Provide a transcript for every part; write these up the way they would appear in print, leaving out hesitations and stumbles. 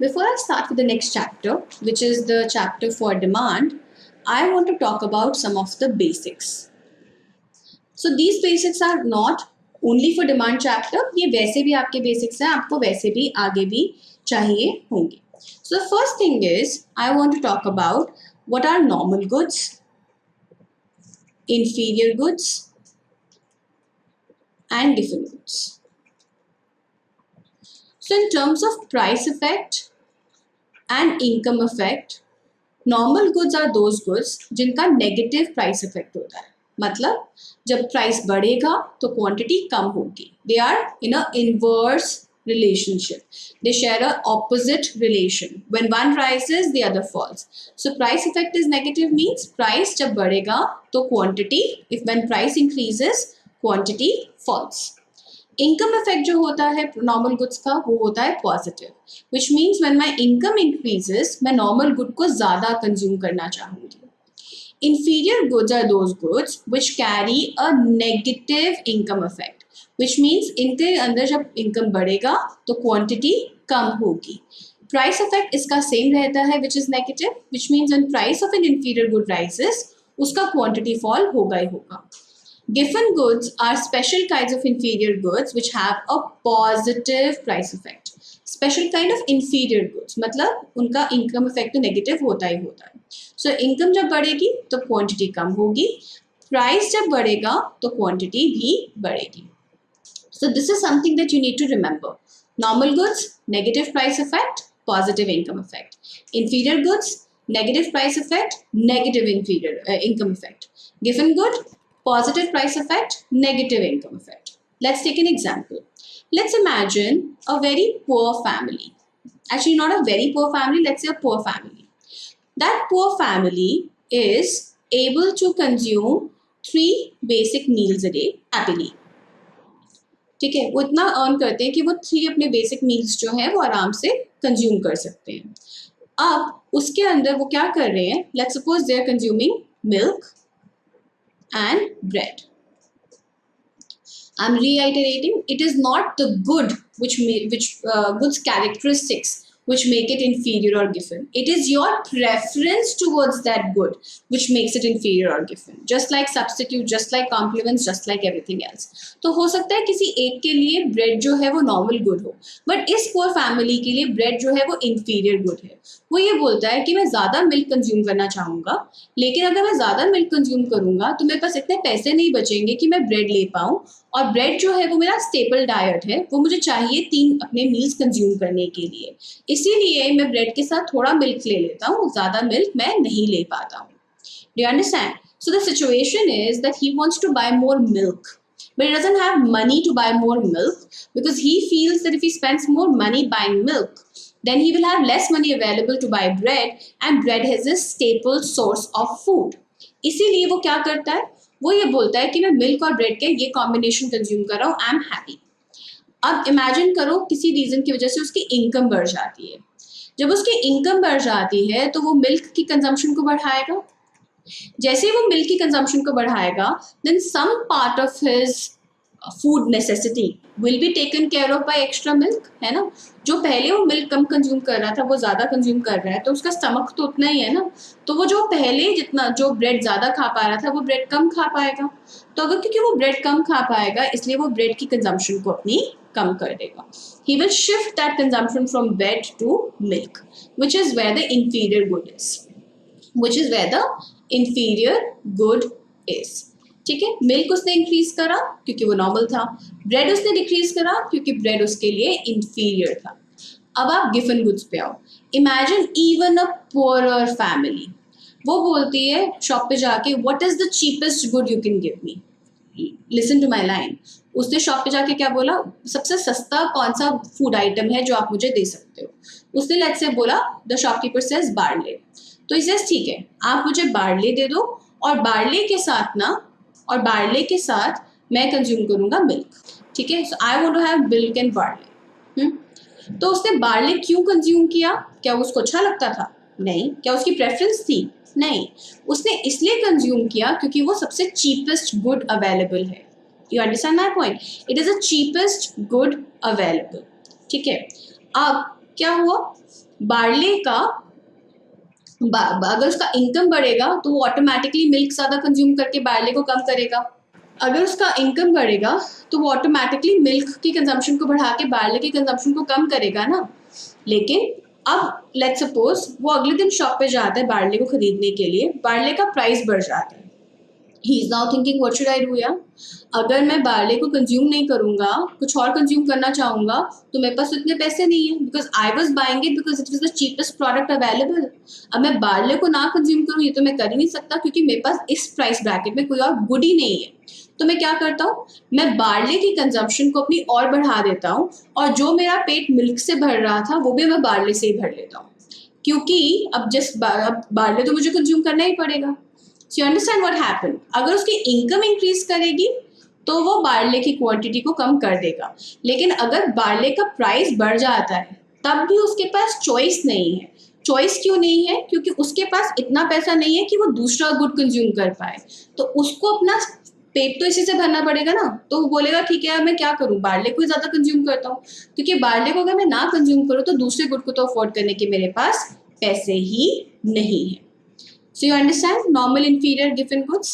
Before I start with the next chapter, which is the chapter for demand, I want to talk about some of the basics. So these basics are not only for demand chapter, ये वैसे भी आपके basics हैं, आपको वैसे भी आगे भी चाहिए होंगे. So the first thing is, I want to talk about what are normal goods, inferior goods, and given goods. So in terms of price effect and income effect, normal goods are those goods जिनका negative price effect होता है. मतलब जब price बढ़ेगा तो quantity कम होगी. They are in a inverse relationship. They share a opposite relation. When one rises, the other falls. So price effect is negative means price जब बढ़ेगा तो quantity, if when price increases, quantity falls. Income effect जो होता है normal goods का वो होता है positive, which means when my income increases मैं नॉर्मल गुड को ज़्यादा कंज्यूम करना चाहूँगी. Inferior goods are those goods which carry a negative income effect, which means इनके अंदर जब इनकम बढ़ेगा तो क्वांटिटी कम होगी. प्राइस इफेक्ट इसका सेम रहता है which is negative, which means when price of N inferior good rises उसका क्वांटिटी फॉल होगा ही होगा. Given goods are special kinds of inferior goods which have a positive price effect. Special kind of inferior goods मतलब उनका income effect तो negative होता ही होता है. So income जब बढ़ेगी तो quantity कम होगी, price जब बढ़ेगा तो quantity भी बढ़ेगी. So this is something that you need to remember. Normal goods, negative price effect, positive income effect. Inferior goods, negative price effect, negative income effect. Given good, positive price effect, negative income effect. Let's take an example. Let's imagine a very poor family. Actually, not a very poor family, let's say a poor family. That poor family is able to consume 3 basic meals a day happily. ठीक है, वो इतना earn करते हैं कि वो 3 अपने basic meals जो हैं वो आराम से कंज्यूम कर सकते हैं. अब उसके अंदर वो क्या कर रहे हैं, let's suppose they are consuming milk and bread. I'm reiterating, it is not the good which goods characteristics which make it inferior or given. It is your preference towards that good which makes it inferior or given. Just like substitute, just like complements, just like everything else. तो हो सकता है किसी एक के लिए bread जो है वो नॉर्मल गुड हो, बट इस पुअर फैमिली के लिए ब्रेड जो है वो इंफीरियर गुड है. वो ये बोलता है कि मैं ज़्यादा मिल्क कंज्यूम करना चाहूँगा, लेकिन अगर मैं ज़्यादा मिल्क कंज्यूम करूँगा तो मेरे पास इतने पैसे नहीं बचेंगे कि मैं ब्रेड ले पाऊँ, और ब्रेड जो है वो मेरा स्टेपल डाइट है, वो मुझे चाहिए 3 अपने मील्स कंज्यूम करने के लिए. इसीलिए मैं ब्रेड के साथ थोड़ा मिल्क ले लेता हूँ, ज़्यादा मिल्क मैं नहीं ले पाता हूँ. Do you understand? So the situation is that he wants to buy more milk, but he doesn't have money to buy more milk because he feels that if he spends more money buying milk, then he will have less money available to buy bread, and bread is a staple source of food. इसीलिए वो क्या करता है, वो ये बोलता है कि मैं मिल्क और ब्रेड के ये कॉम्बिनेशन कंज्यूम कर रहा हूँ, आई एम हैप्पी. अब इमेजिन करो किसी रीज़न की वजह से उसकी इनकम बढ़ जाती है. जब उसकी इनकम बढ़ जाती है तो वो मिल्क की कंजम्पशन को बढ़ाएगा. जैसे ही वो मिल्क की कंजम्पशन को बढ़ाएगा, then some part of his food necessity will be taken care of by extra milk, है ना. जो पहले वो मिल्क कम कंज्यूम कर रहा था वो ज़्यादा कंज्यूम कर रहा है, तो उसका स्टमक तो उतना ही है ना, तो वो जो पहले जितना जो ब्रेड ज़्यादा खा पा रहा था वो ब्रेड कम खा पाएगा. तो अगर क्योंकि वो ब्रेड कम खा पाएगा इसलिए वो ब्रेड की कंजम्पशन को अपनी कम कर देगा. He will shift that consumption from bread to milk, which is where the inferior good is, which is where the inferior good is. ठीक है, मिल्क उसने इंक्रीज करा क्योंकि वो नॉर्मल था, ब्रेड उसने डिक्रीज करा क्योंकि ब्रेड उसके लिए इंफीरियर था. अब आप गिवन गुड्स पे आओ. Imagine even a poorer family, वो बोलती है शॉप पे जाके, what is the cheapest good you can give me. Listen to my line. उसने शॉप पे जाके क्या बोला, सबसे सस्ता कौन सा फूड आइटम है जो आप मुझे दे सकते हो. उसने लेट्स से बोला, द शॉपकीपर सेज बार्ले. तो इसे ठीक है, आप मुझे बार्ले दे दो, और बार्ले के साथ ना, और बार्ले के साथ मैं कंज्यूम करूँगा मिल्क. ठीक है, so I want to have milk and barley. तो उसने बार्ले क्यों कंज्यूम किया, क्या उसको अच्छा लगता था? नहीं. क्या उसकी प्रेफरेंस थी? नहीं. उसने इसलिए कंज्यूम किया क्योंकि वो सबसे चीपेस्ट गुड अवेलेबल है. You understand my point? It is a cheapest good available. ठीक है, अब क्या हुआ, बार्ले का अगर उसका इनकम बढ़ेगा तो वो ऑटोमेटिकली मिल्क ज़्यादा कंज्यूम करके बार्ले को कम करेगा। अगर उसका इनकम बढ़ेगा तो वो ऑटोमेटिकली मिल्क की कंजम्पशन को बढ़ा के बार्ले की कंजम्पशन को कम करेगा ना। लेकिन अब लेट्स सपोज वो अगले दिन शॉप पे जाता है बार्ले को खरीदने के लिए, बार्ले का प्राइस बढ़ जाता है। He is now thinking what should I do यार, अगर मैं बार्ले को कंज्यूम नहीं करूंगा, कुछ और कंज्यूम करना चाहूंगा, तो मेरे पास इतने पैसे नहीं है, because I was buying it because it was the cheapest product available. अब मैं बार्ले को ना कंज्यूम करूँ ये तो मैं कर ही नहीं सकता, क्योंकि मेरे पास इस प्राइस ब्रैकेट में कोई और गुड ही नहीं है। तो मैं क्या करता हूँ, मैं बार्ले की कंजम्पशन को अपनी और बढ़ा देता हूँ, और जो मेरा पेट मिल्क से भर रहा था वो भी मैं बार्ले से ही भर लेता हूँ, क्योंकि अब बार्ले तो मुझे कंज्यूम करना ही पड़ेगा। So you understand what happen, अगर उसकी इनकम इंक्रीज करेगी तो वो बार्ले की क्वांटिटी को कम कर देगा, लेकिन अगर बार्ले का प्राइस बढ़ जाता है तब भी उसके पास चॉइस नहीं है। चॉइस क्यों नहीं है, क्योंकि उसके पास इतना पैसा नहीं है कि वो दूसरा गुड कंज्यूम कर पाए, तो उसको अपना पेट तो इसी से भरना पड़ेगा ना। तो वो बोलेगा ठीक है मैं क्या करूं, बार्ले को ही ज्यादा कंज्यूम करता हूँ, क्योंकि बार्ले को अगर मैं ना कंज्यूम करूँ तो दूसरे गुड को तो अफोर्ड करने के मेरे पास पैसे ही नहीं है। So you understand normal, inferior, given goods.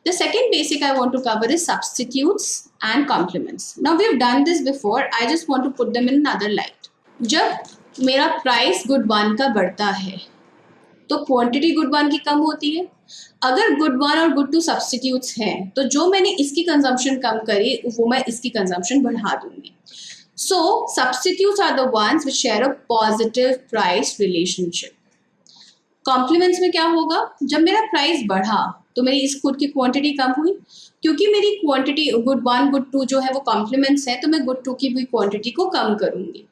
The second basic I want to cover is substitutes and complements. Now we have done this before. I just want to put them in another light. जब मेरा price good one का बढ़ता है तो quantity good one की कम होती है। अगर गुड वन और गुड टू सब्सटीट्यूट्स हैं तो जो मैंने इसकी कंजम्पशन कम करी वो मैं इसकी कंजम्पशन बढ़ा दूंगी। So substitutes are the ones which share a positive price relationship. Complements में क्या होगा, जब मेरा प्राइस बढ़ा तो मेरी इस गुड की क्वांटिटी कम हुई, क्योंकि मेरी quantity good one good two जो है वो कॉम्प्लीमेंट्स है, तो मैं गुड टू की भी क्वांटिटी को कम करूंगी,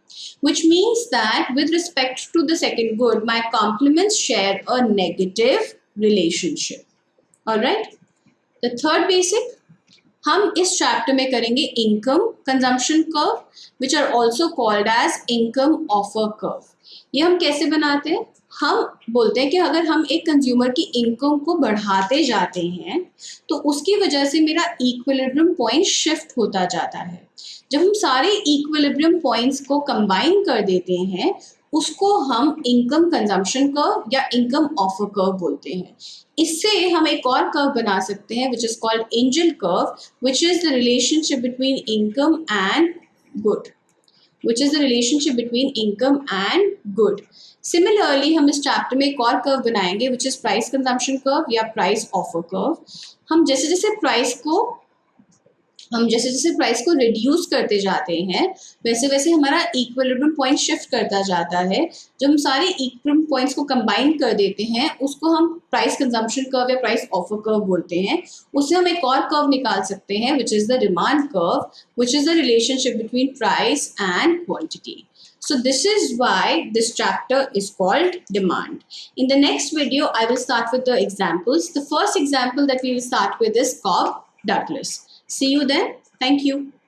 which means that with respect to the second good my complements share a negative relationship. All right, the third basic हम इस चैप्टर में करेंगे income consumption curve, which are also called as income offer curve. ये हम कैसे बनाते हैं, हम बोलते हैं कि अगर हम एक कंज्यूमर की इनकम को बढ़ाते जाते हैं तो उसकी वजह से मेरा इक्विलिब्रियम पॉइंट शिफ्ट होता जाता है। जब हम सारे इक्विलिब्रियम पॉइंट्स को कंबाइन कर देते हैं उसको हम इनकम कंजम्पशन कर्व या इनकम ऑफर कर्व बोलते हैं। इससे हम एक और कर्व बना सकते हैं which is called angel curve, which is the relationship between income and good, which is the relationship between income and good. Similarly हम इस चैप्टर में एक और कर्व बनाएंगे which is price consumption curve या price offer curve। हम जैसे जैसे प्राइस को रिड्यूस करते जाते हैं वैसे वैसे हमारा इक्विलिब्रियम पॉइंट शिफ्ट करता जाता है। जब हम सारे इक्विलिब्रियम पॉइंट्स को कंबाइन कर देते हैं उसको हम प्राइस कंजम्पशन कर्व या प्राइस ऑफर कर्व बोलते हैं। उससे हम एक और कर्व निकाल सकते हैं which is the demand curve, which is the relationship between price and quantity. So this is why this chapter is called demand. In the next video, I will start with the examples. The first example that we will start with is Cobb Douglas. See you then. Thank you.